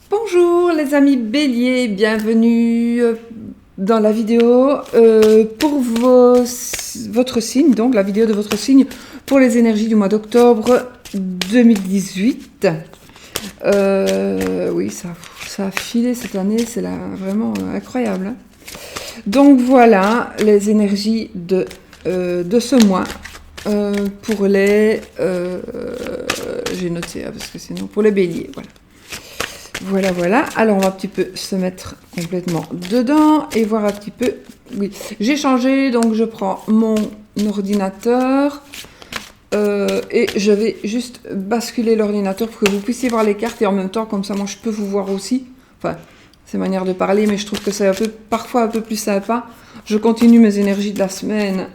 Bonjour les amis béliers, bienvenue dans la vidéo pour votre signe, donc la vidéo de votre signe pour les énergies du mois d'octobre 2018. Oui, ça a filé cette année, c'est vraiment incroyable. Hein. Donc voilà les énergies de ce mois. Pour les... j'ai noté, parce que sinon pour les béliers, voilà. Voilà. Alors, on va un petit peu se mettre complètement dedans et voir un petit peu... Oui, j'ai changé, donc je prends mon ordinateur et je vais juste basculer l'ordinateur pour que vous puissiez voir les cartes et en même temps, comme ça, moi, je peux vous voir aussi. Enfin, c'est manière de parler, mais je trouve que c'est parfois un peu plus sympa. Je continue mes énergies de la semaine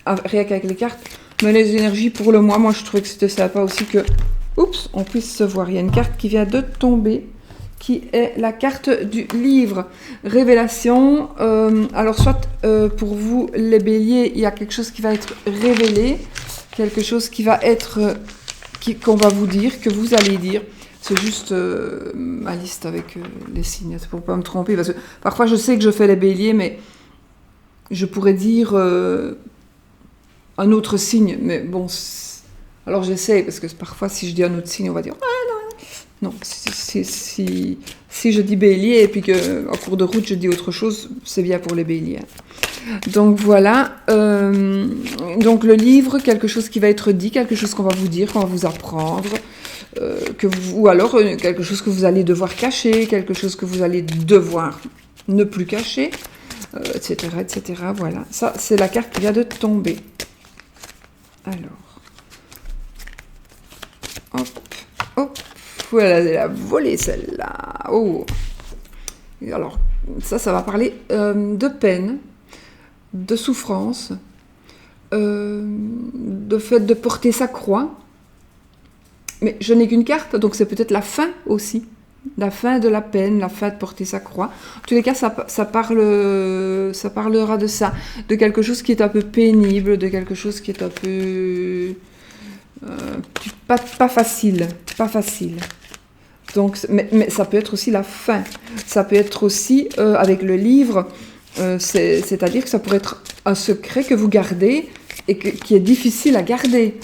rien qu'avec les cartes, mais les énergies pour le mois, moi, je trouvais que c'était sympa aussi que... Oups, on puisse se voir. Il y a une carte qui vient de tomber, qui est la carte du livre. Révélation. Alors, soit pour vous, les béliers, il y a quelque chose qui va être révélé, quelque chose qui va être... qu'on va vous dire, que vous allez dire. C'est juste ma liste avec les signes, c'est pour ne pas me tromper. Parce que parfois, je sais que je fais les béliers, mais je pourrais dire un autre signe. Mais bon... Alors j'essaie, parce que parfois si je dis un autre signe, on va dire « Ah non !» Non, si je dis bélier et puis qu'en cours de route je dis autre chose, c'est bien pour les béliers. Donc voilà, donc le livre, quelque chose qui va être dit, quelque chose qu'on va vous dire, qu'on va vous apprendre, ou alors quelque chose que vous allez devoir cacher, quelque chose que vous allez devoir ne plus cacher, etc., etc. Voilà, ça c'est la carte qui vient de tomber. Alors... Hop, voilà, elle a volé celle-là. Oh. Alors, ça va parler de peine, de souffrance, de fait de porter sa croix. Mais je n'ai qu'une carte, donc c'est peut-être la fin aussi. La fin de la peine, la fin de porter sa croix. En tous les cas, ça parlera de ça, de quelque chose qui est un peu pénible, de quelque chose qui est un peu... pas facile. Donc, mais ça peut être aussi la fin. Ça peut être aussi, avec le livre, c'est-à-dire que ça pourrait être un secret que vous gardez et qui est difficile à garder.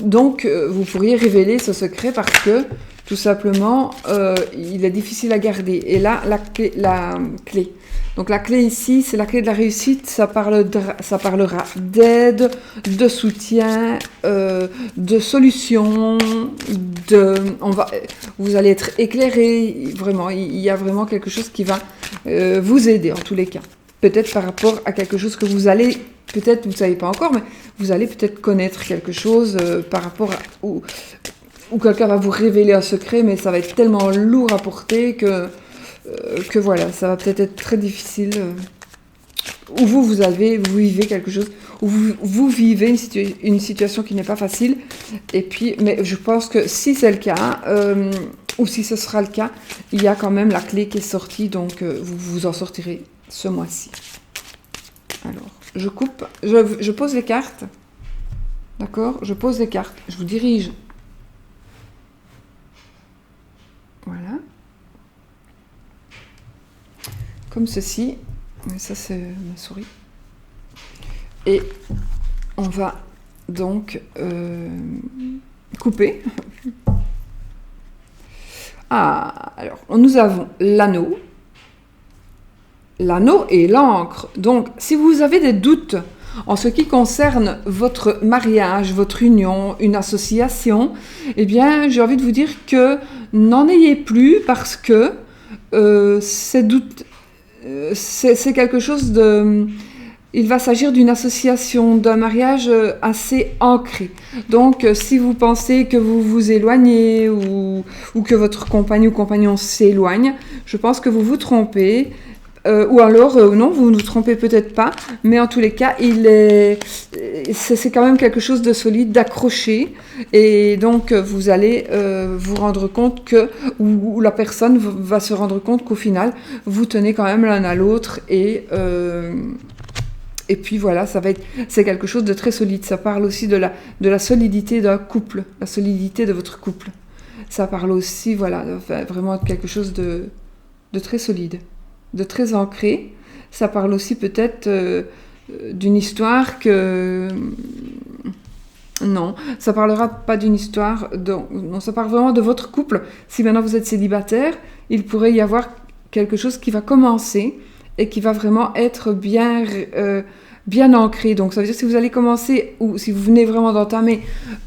Donc, vous pourriez révéler ce secret parce que, tout simplement, il est difficile à garder. Et là, la clé. Donc la clé ici, c'est la clé de la réussite, ça parlera d'aide, de soutien, de solution, vous allez être éclairé, vraiment, il y a vraiment quelque chose qui va vous aider en tous les cas. Peut-être par rapport à quelque chose que vous allez, peut-être vous ne savez pas encore, mais vous allez peut-être connaître quelque chose par rapport à... Ou quelqu'un va vous révéler un secret, mais ça va être tellement lourd à porter que voilà, ça va peut-être être très difficile. Ou vous vivez quelque chose, ou vous vivez une situation qui n'est pas facile. Et puis, mais je pense que si c'est le cas, ou si ce sera le cas, il y a quand même la clé qui est sortie, donc vous vous en sortirez ce mois-ci. Alors, je coupe, je pose les cartes. D'accord ? Je pose les cartes, je vous dirige. Voilà. Comme ceci. Ça, c'est ma souris. Et on va donc couper. Ah, alors, nous avons l'anneau. L'anneau et l'encre. Donc, si vous avez des doutes en ce qui concerne votre mariage, votre union, une association, eh bien, j'ai envie de vous dire que n'en ayez plus parce que ces doutes, c'est quelque chose de... Il va s'agir d'une association, d'un mariage assez ancré. Donc, si vous pensez que vous vous éloignez ou que votre compagne ou compagnon s'éloigne, je pense que vous vous trompez. Ou alors, non, vous ne vous trompez peut-être pas, mais en tous les cas, c'est quand même quelque chose de solide, d'accroché, et donc vous allez vous rendre compte ou la personne va se rendre compte qu'au final, vous tenez quand même l'un à l'autre, et puis voilà, c'est quelque chose de très solide. Ça parle aussi de la solidité d'un couple, la solidité de votre couple. ça parle aussi, voilà, enfin, vraiment de quelque chose de très solide, de très ancré. Ça parle aussi peut-être d'une histoire que... Non, ça parlera pas d'une histoire, non, ça parle vraiment de votre couple. Si maintenant vous êtes célibataire, il pourrait y avoir quelque chose qui va commencer et qui va vraiment être bien ancré. Donc ça veut dire que si vous allez commencer, ou si vous venez vraiment d'entamer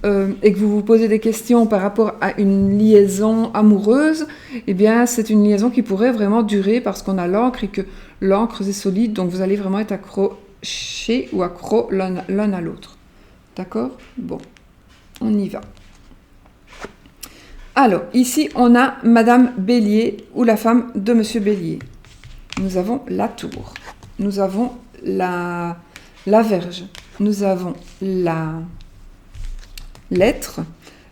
et que vous vous posez des questions par rapport à une liaison amoureuse, eh bien c'est une liaison qui pourrait vraiment durer parce qu'on a l'encre et que l'encre est solide, donc vous allez vraiment être accroché ou accro l'un à l'autre. D'accord? Bon, on y va. Alors, ici, on a Madame Bélier ou la femme de Monsieur Bélier. Nous avons la tour. Nous avons la Vierge. Nous avons la lettre,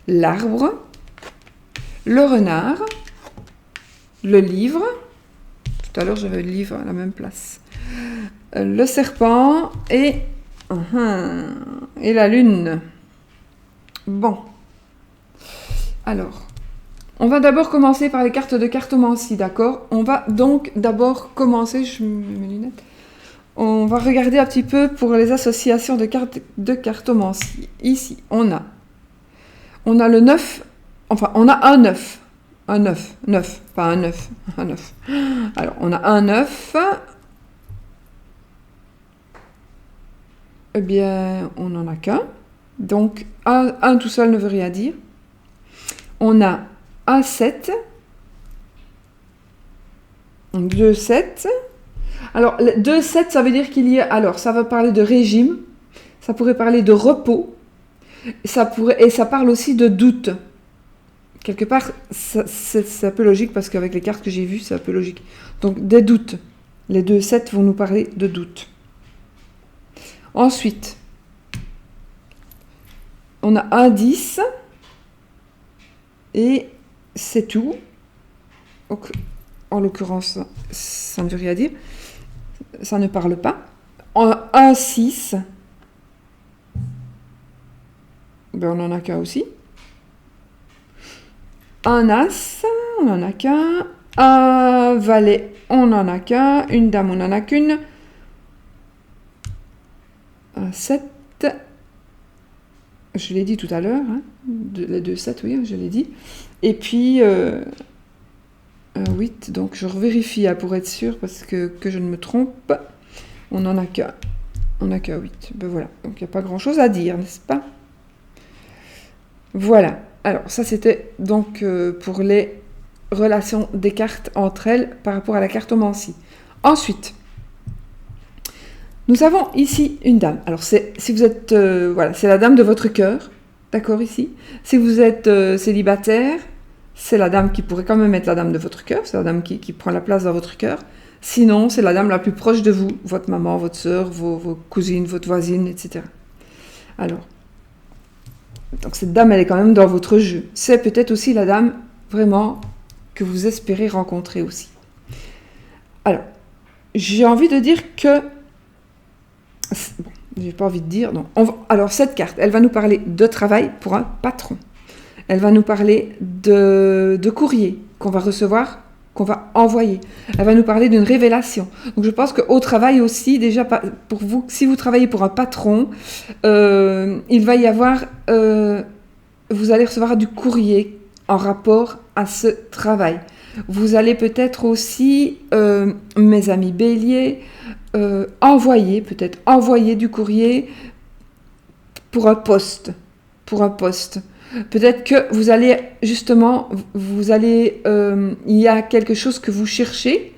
l'arbre, le renard, le livre. Tout à l'heure, j'avais le livre à la même place. Le serpent et la lune. Bon. Alors, on va d'abord commencer par les cartes de cartomancie, d'accord? On va donc d'abord commencer, je mets mes lunettes. On va regarder un petit peu pour les associations de cartes de cartomancie. Ici, on a le 9, enfin, on a un 9. Un 9, pas un 9, un 9. Alors, on a un 9. Eh bien, on n'en a qu'un. Donc, un tout seul ne veut rien dire. On a un 7. 2, 7. Alors, 2, 7, ça veut dire qu'il y a... Alors, ça va parler de régime. Ça pourrait parler de repos. Et ça parle aussi de doute. Quelque part, c'est un peu logique parce qu'avec les cartes que j'ai vues, c'est un peu logique. Donc, des doutes. Les 2, 7 vont nous parler de doute. Ensuite, on a un 10 et c'est tout. En l'occurrence, ça ne veut rien dire. Ça ne parle pas. Un 6, ben on n'en a qu'un aussi. Un As, on n'en a qu'un. Un Valet, on n'en a qu'un. Une Dame, on n'en a qu'une. Un 7, je l'ai dit tout à l'heure, hein, les 2 7, oui, je l'ai dit. Et puis, un 8, donc je revérifie hein, pour être sûr, parce que je ne me trompe. On n'en a qu'un. On n'a qu'un 8. Ben voilà, donc il n'y a pas grand-chose à dire, n'est-ce pas? Voilà. Alors, ça, c'était donc pour les relations des cartes entre elles par rapport à la cartomancie. Ensuite, nous avons ici une dame. Alors, si vous êtes... voilà, c'est la dame de votre cœur. D'accord, ici. Si vous êtes célibataire, c'est la dame qui pourrait quand même être la dame de votre cœur. C'est la dame qui prend la place dans votre cœur. Sinon, c'est la dame la plus proche de vous. Votre maman, votre sœur, vos cousines, votre voisine, etc. Alors, donc cette dame, elle est quand même dans votre jeu. C'est peut-être aussi la dame, vraiment, que vous espérez rencontrer aussi. Alors, j'ai envie de dire que... Bon, j'ai pas envie de dire. Non. Alors, cette carte, elle va nous parler de travail pour un patron. Elle va nous parler de courrier qu'on va recevoir, qu'on va envoyer. Elle va nous parler d'une révélation. Donc, je pense qu'au travail aussi, déjà, pour vous, si vous travaillez pour un patron, il va y avoir... vous allez recevoir du courrier en rapport à ce travail. Vous allez peut-être aussi, mes amis béliers, envoyer du courrier pour un poste. Peut-être que vous allez, justement, il y a quelque chose que vous cherchez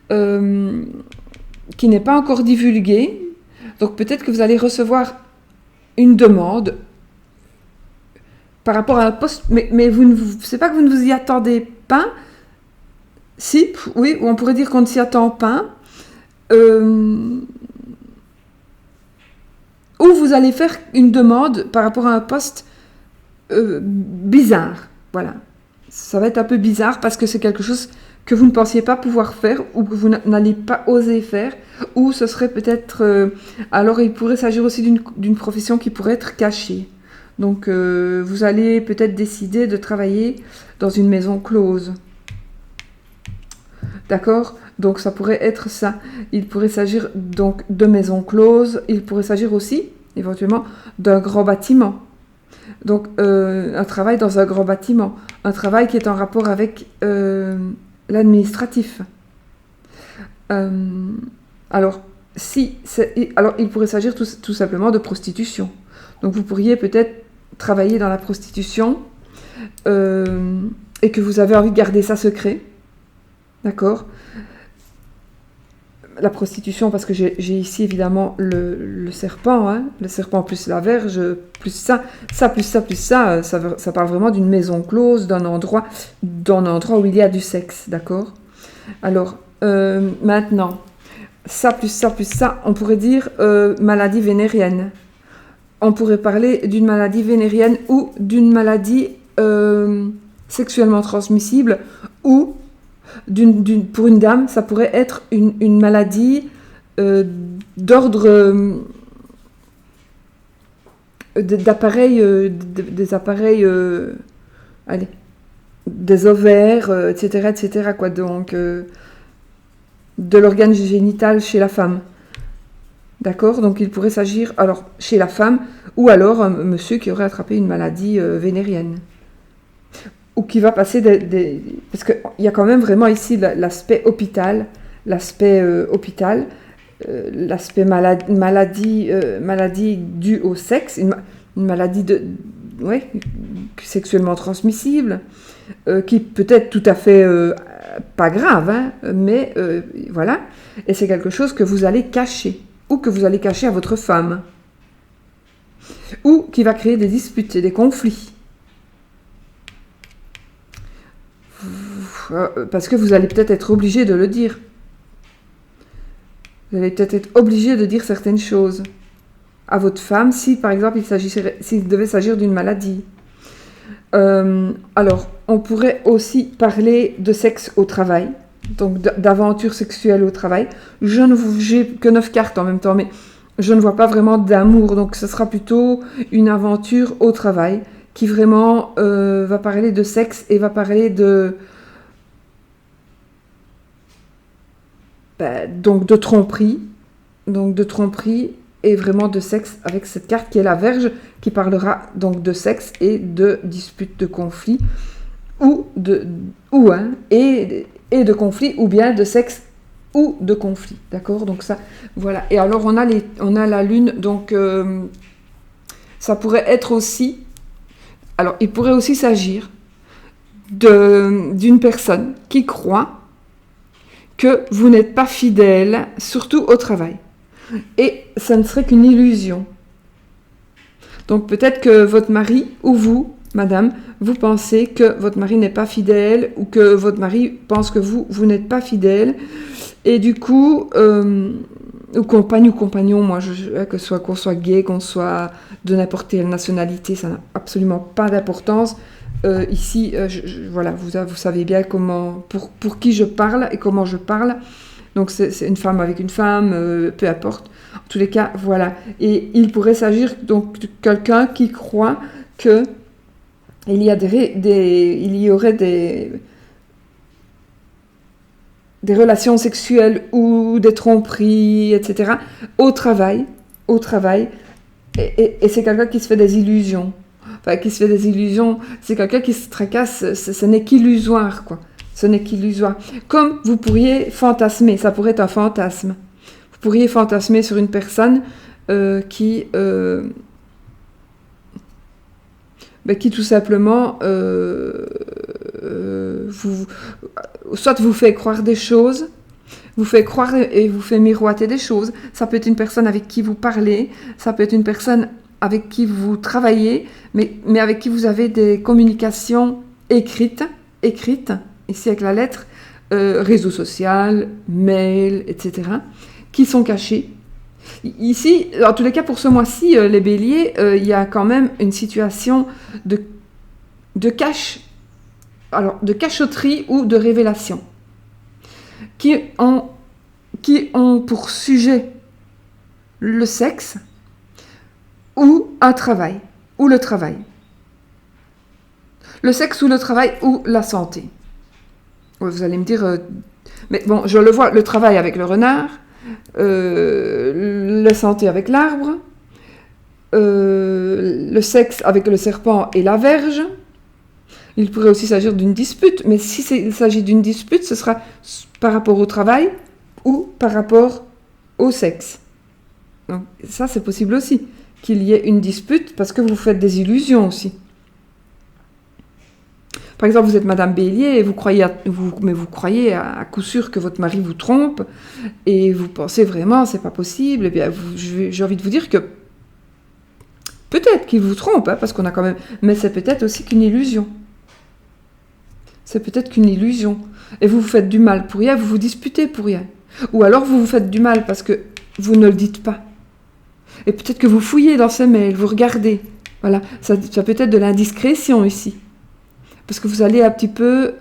qui n'est pas encore divulgué. Donc peut-être que vous allez recevoir une demande par rapport à un poste, mais c'est pas que vous ne vous y attendez pas. Si, oui, on pourrait dire qu'on ne s'y attend pas. Ou vous allez faire une demande par rapport à un poste bizarre. Voilà. Ça va être un peu bizarre parce que c'est quelque chose que vous ne pensiez pas pouvoir faire ou que vous n'allez pas oser faire. Ou ce serait peut-être... alors il pourrait s'agir aussi d'une profession qui pourrait être cachée. Donc, vous allez peut-être décider de travailler dans une maison close. D'accord? Donc, ça pourrait être ça. Il pourrait s'agir donc de maisons closes. Il pourrait s'agir aussi, éventuellement, d'un grand bâtiment. Donc, un travail dans un grand bâtiment. Un travail qui est en rapport avec l'administratif. Alors, il pourrait s'agir tout simplement de prostitution. Donc, vous pourriez peut-être travailler dans la prostitution et que vous avez envie de garder ça secret. D'accord? La prostitution, parce que j'ai ici évidemment le serpent, hein, le serpent plus la verge, plus ça parle vraiment d'une maison close, d'un endroit où il y a du sexe, d'accord? Alors, maintenant, ça, on pourrait dire maladie vénérienne. On pourrait parler d'une maladie vénérienne ou d'une maladie sexuellement transmissible ou pour une dame, ça pourrait être une maladie d'ordre d'appareils, des appareils, allez, des ovaires, etc., quoi. Donc, de l'organe génital chez la femme. D'accord? Donc, il pourrait s'agir, alors, chez la femme, ou alors un monsieur qui aurait attrapé une maladie vénérienne. Ou qui va passer parce qu'il y a quand même vraiment ici l'aspect hôpital, l'aspect maladie due au sexe, une maladie sexuellement transmissible, qui peut être tout à fait pas grave, hein, mais voilà. Et c'est quelque chose que vous allez cacher, ou que vous allez cacher à votre femme, ou qui va créer des disputes et des conflits. Parce que vous allez peut-être être obligé de le dire. Vous allez peut-être être obligé de dire certaines choses à votre femme, si par exemple s'il devait s'agir d'une maladie. Alors, on pourrait aussi parler de sexe au travail, donc d'aventure sexuelle au travail. J'ai que 9 cartes en même temps, mais je ne vois pas vraiment d'amour, donc ce sera plutôt une aventure au travail qui vraiment va parler de sexe et va parler donc de tromperie, et vraiment de sexe avec cette carte qui est la Vierge, qui parlera donc de sexe et de disputes, de conflits, et de conflits, ou bien de sexe ou de conflits, d'accord? Donc ça, voilà. Et alors on a la Lune, donc ça pourrait être aussi, alors il pourrait aussi s'agir d'une personne qui croit que vous n'êtes pas fidèle, surtout au travail. Et ça ne serait qu'une illusion. Donc peut-être que votre mari, ou vous, madame, vous pensez que votre mari n'est pas fidèle, ou que votre mari pense que vous n'êtes pas fidèle. Et du coup, ou compagne ou compagnon, moi, qu'on soit gay, qu'on soit de n'importe quelle nationalité, ça n'a absolument pas d'importance. Ici, voilà, vous savez bien pour qui je parle et comment je parle. Donc c'est une femme avec une femme, peu importe. En tous les cas, voilà. Et il pourrait s'agir donc de quelqu'un qui croit que il y aurait des relations sexuelles ou des tromperies, etc. au travail. Et c'est quelqu'un qui se fait des illusions. Enfin, qui se fait des illusions, c'est quelqu'un qui se tracasse, ce n'est qu'illusoire, quoi. Ce n'est qu'illusoire. Comme vous pourriez fantasmer, ça pourrait être un fantasme. Vous pourriez fantasmer sur une personne qui tout simplement soit vous fait croire des choses, vous fait croire et vous fait miroiter des choses. Ça peut être une personne avec qui vous parlez, ça peut être une personne avec qui vous travaillez, mais avec qui vous avez des communications écrites, ici avec la lettre, réseau social, mail, etc., qui sont cachées. Ici, en tous les cas, pour ce mois-ci, les béliers, il y a quand même une situation de cachotterie ou de révélation, qui ont pour sujet le sexe ou un travail. ou le travail. Le sexe ou le travail ou la santé. Vous allez me dire, mais bon, je le vois, le travail avec le renard, la santé avec l'arbre, le sexe avec le serpent et la verge. Il pourrait aussi s'agir d'une dispute, mais si il s'agit d'une dispute, ce sera par rapport au travail ou par rapport au sexe. Donc, ça, c'est possible aussi, qu'il y ait une dispute parce que vous faites des illusions aussi. Par exemple, vous êtes Madame Bélier et vous croyez à coup sûr que votre mari vous trompe et vous pensez vraiment c'est pas possible. Eh bien, j'ai envie de vous dire que peut-être qu'il vous trompe, hein, parce qu'on a quand même, mais c'est peut-être aussi qu'une illusion. C'est peut-être qu'une illusion. Et vous vous faites du mal pour rien, vous vous disputez pour rien. Ou alors vous vous faites du mal parce que vous ne le dites pas. Et peut-être que vous fouillez dans ses mails, vous regardez. Voilà, ça peut être de l'indiscrétion ici. Parce que vous allez un petit peu,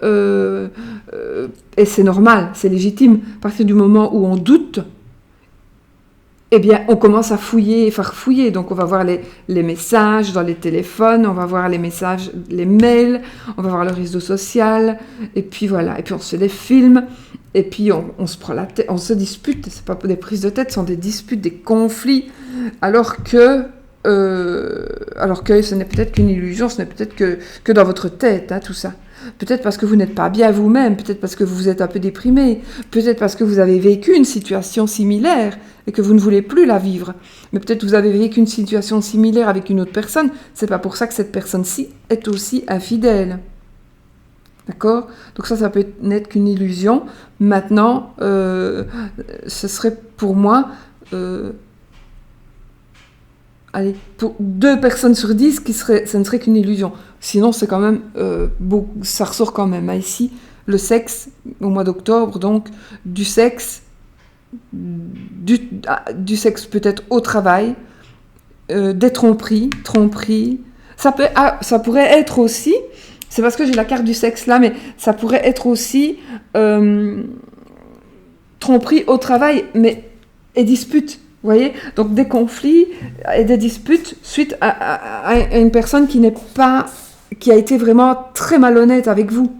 et c'est normal, c'est légitime, à partir du moment où on doute, eh bien, on commence à fouiller, farfouiller. Donc, on va voir les messages dans les téléphones, on va voir les messages, les mails, on va voir le réseau social, et puis voilà. Et puis, on se fait des films, et puis on se prend la tête, on se dispute. C'est pas des prises de tête, ce sont des disputes, des conflits, alors que ce n'est peut-être qu'une illusion, ce n'est peut-être que dans votre tête, hein, tout ça. Peut-être parce que vous n'êtes pas bien vous-même, peut-être parce que vous êtes un peu déprimé, peut-être parce que vous avez vécu une situation similaire et que vous ne voulez plus la vivre. Mais peut-être que vous avez vécu une situation similaire avec une autre personne, c'est pas pour ça que cette personne-ci est aussi infidèle. D'accord ? Donc ça peut n'être qu'une illusion. Maintenant, ce serait pour moi... pour 2 personnes sur 10, ça ne serait qu'une illusion. Sinon, c'est quand même ça ressort quand même. Hein, ici, le sexe, au mois d'octobre, donc, du sexe peut-être au travail, des tromperies. Ça pourrait être aussi, c'est parce que j'ai la carte du sexe là, mais ça pourrait être aussi tromperie au travail, et dispute. Vous voyez ? Donc des conflits et des disputes suite à une personne qui a été vraiment très malhonnête avec vous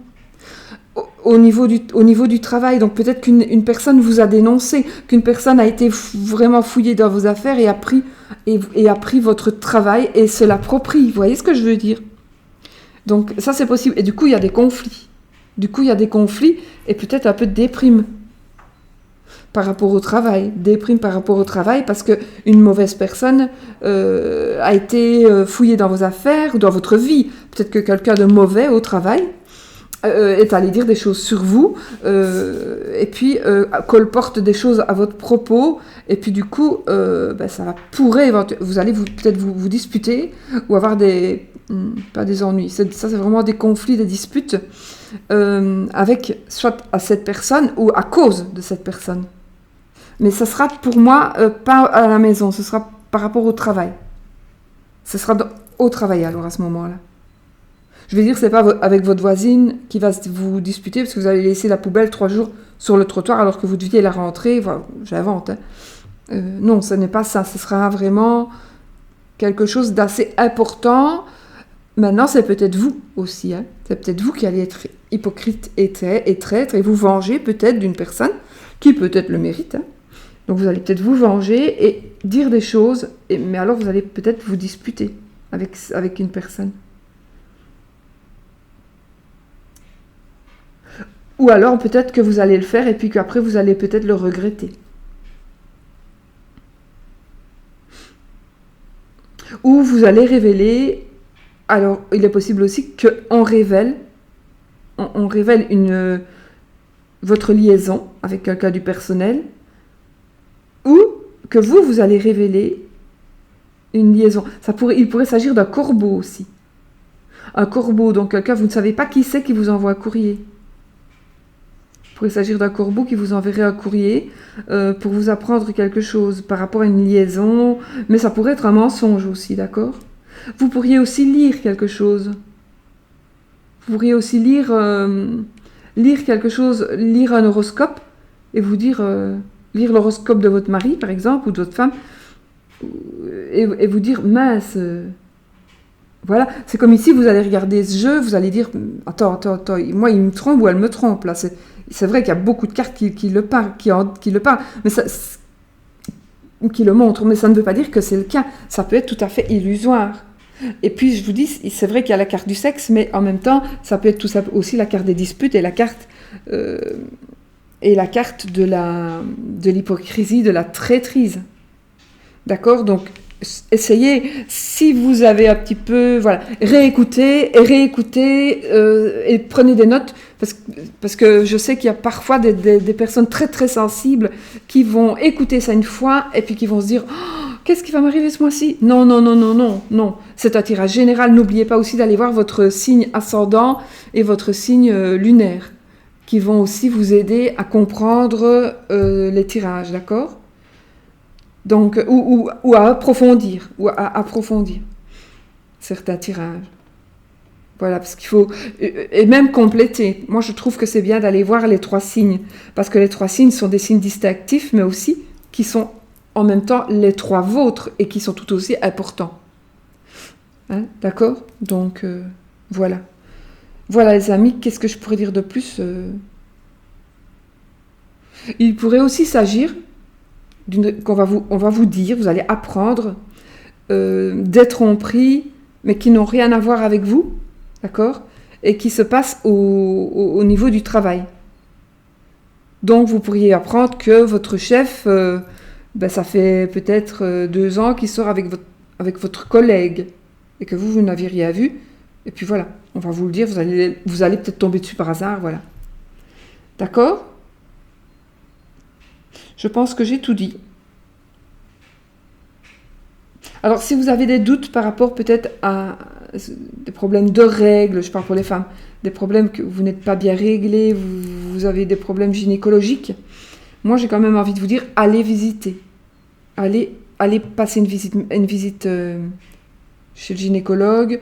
au niveau du travail. Donc peut-être qu'une personne vous a dénoncé, qu'une personne a été vraiment fouillée dans vos affaires et a pris votre travail et se l'approprie. Vous voyez ce que je veux dire ? Donc ça c'est possible. Et du coup il y a des conflits. Et peut-être un peu de déprime. Par rapport au travail, parce qu'une mauvaise personne a été fouillée dans vos affaires ou dans votre vie. Peut-être que quelqu'un de mauvais au travail est allé dire des choses sur vous et puis colporte des choses à votre propos et puis du coup ça pourrait vous allez peut-être vous disputer ou avoir pas des ennuis, ça c'est vraiment des conflits, des disputes avec soit à cette personne ou à cause de cette personne. Mais ça sera pour moi pas à la maison, ce sera par rapport au travail. Ce sera au travail alors à ce moment-là. Je vais dire que c'est pas avec votre voisine qui va vous disputer parce que vous allez laisser la poubelle 3 jours sur le trottoir alors que vous deviez la rentrer. Voilà, j'invente. Hein. Non, ce n'est pas ça. Ce sera vraiment quelque chose d'assez important. Maintenant, c'est peut-être vous aussi. Hein. C'est peut-être vous qui allez être hypocrite et traître et vous venger peut-être d'une personne qui peut-être le mérite. Hein. Donc vous allez peut-être vous venger et dire des choses, mais alors vous allez peut-être vous disputer avec une personne. Ou alors peut-être que vous allez le faire et puis qu'après vous allez peut-être le regretter. Ou vous allez révéler, alors il est possible aussi qu'on révèle votre liaison avec quelqu'un du personnel, ou que vous allez révéler une liaison. Il pourrait s'agir d'un corbeau aussi. Un corbeau, donc quelqu'un, vous ne savez pas qui c'est qui vous envoie un courrier. Il pourrait s'agir d'un corbeau qui vous enverrait un courrier pour vous apprendre quelque chose par rapport à une liaison, mais ça pourrait être un mensonge aussi, d'accord ? Vous pourriez aussi lire quelque chose. Vous pourriez aussi lire quelque chose, lire un horoscope et vous dire... lire l'horoscope de votre mari, par exemple, ou de votre femme, et vous dire, mince, Voilà, c'est comme ici, vous allez regarder ce jeu, vous allez dire, attends, moi il me trompe ou elle me trompe, là. C'est vrai qu'il y a beaucoup de cartes qui le parlent, qui le parlent, mais ça, qui le montrent, mais ça ne veut pas dire que c'est le cas. Ça peut être tout à fait illusoire. Et puis, je vous dis, c'est vrai qu'il y a la carte du sexe, mais en même temps, ça peut être tout ça aussi la carte des disputes et la carte de l'hypocrisie, de la traîtrise. D'accord? Donc, essayez, si vous avez un petit peu, voilà, réécoutez et prenez des notes, parce que je sais qu'il y a parfois des personnes très très sensibles qui vont écouter ça une fois et puis qui vont se dire oh, qu'est-ce qui va m'arriver ce mois-ci? Non. C'est un tirage général. N'oubliez pas aussi d'aller voir votre signe ascendant et votre signe lunaire, qui vont aussi vous aider à comprendre les tirages, d'accord? Donc, ou à approfondir certains tirages. Voilà, parce qu'il faut... Et même compléter. Moi, je trouve que c'est bien d'aller voir les 3 signes, parce que les 3 signes sont des signes distinctifs, mais aussi qui sont en même temps les 3 vôtres, et qui sont tout aussi importants. Hein, d'accord? Donc, voilà. Voilà, les amis, qu'est-ce que je pourrais dire de plus? Il pourrait aussi s'agir... on va vous dire, vous allez apprendre des tromperies, mais qui n'ont rien à voir avec vous, d'accord? Et qui se passent au niveau du travail. Donc, vous pourriez apprendre que votre chef, ça fait peut-être 2 ans qu'il sort avec votre collègue, et que vous n'aviez rien vu. Et puis voilà, on va vous le dire, vous allez peut-être tomber dessus par hasard, voilà. D'accord? Je pense que j'ai tout dit. Alors, si vous avez des doutes par rapport peut-être à des problèmes de règles, je parle pour les femmes, des problèmes que vous n'êtes pas bien réglés, vous avez des problèmes gynécologiques, moi j'ai quand même envie de vous dire, allez visiter. Allez passer une visite chez le gynécologue.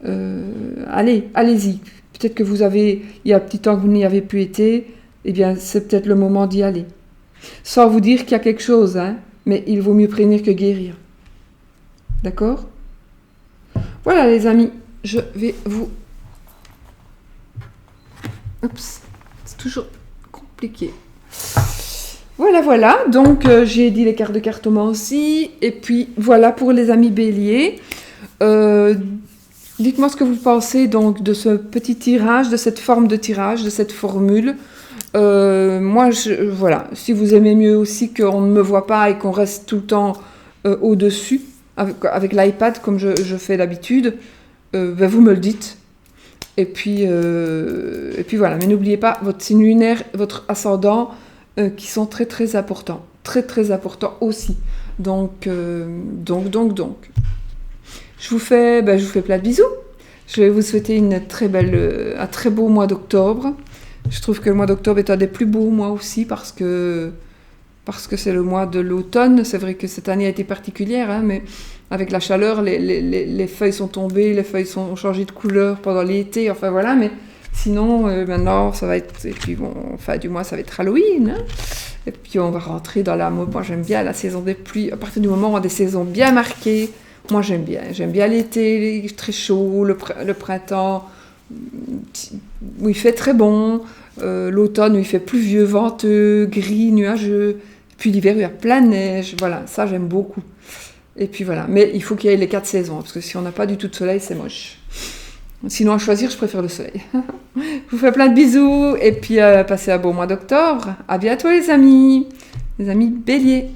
Allez-y. Peut-être que il y a un petit temps que vous n'y avez plus été, eh bien c'est peut-être le moment d'y aller. Sans vous dire qu'il y a quelque chose, hein, mais il vaut mieux prévenir que guérir. D'accord? Voilà les amis, je vais vous... Oups, c'est toujours compliqué. Voilà, donc j'ai dit les cartes de cartoman aussi, et puis voilà pour les amis béliers. Dites-moi ce que vous pensez donc de ce petit tirage, de cette forme de tirage, de cette formule. Moi, voilà, si vous aimez mieux aussi qu'on ne me voit pas et qu'on reste tout le temps au-dessus, avec l'iPad comme je fais d'habitude, vous me le dites. Et puis voilà, mais n'oubliez pas votre signe lunaire, votre ascendant, qui sont très très importants. Très très importants aussi. Donc. Je vous fais plein de bisous. Je vais vous souhaiter un très beau mois d'octobre. Je trouve que le mois d'octobre est un des plus beaux mois aussi parce que c'est le mois de l'automne. C'est vrai que cette année a été particulière, hein, mais avec la chaleur, les feuilles sont tombées, les feuilles ont changé de couleur pendant l'été, enfin voilà, mais sinon, maintenant, ça va être... Et puis bon, fin du mois, ça va être Halloween, hein. Et puis on va rentrer dans moi j'aime bien la saison des pluies, à partir du moment où on a des saisons bien marquées. Moi, j'aime bien l'été, très chaud, le printemps, où il fait très bon, l'automne, où il fait pluvieux, venteux, gris, nuageux, puis l'hiver, où il y a plein de neige, voilà, ça, j'aime beaucoup. Et puis voilà, mais il faut qu'il y ait les 4 saisons, parce que si on n'a pas du tout de soleil, c'est moche. Sinon, à choisir, je préfère le soleil. Je vous fais plein de bisous, et puis passez un bon mois d'octobre. À bientôt, les amis béliers.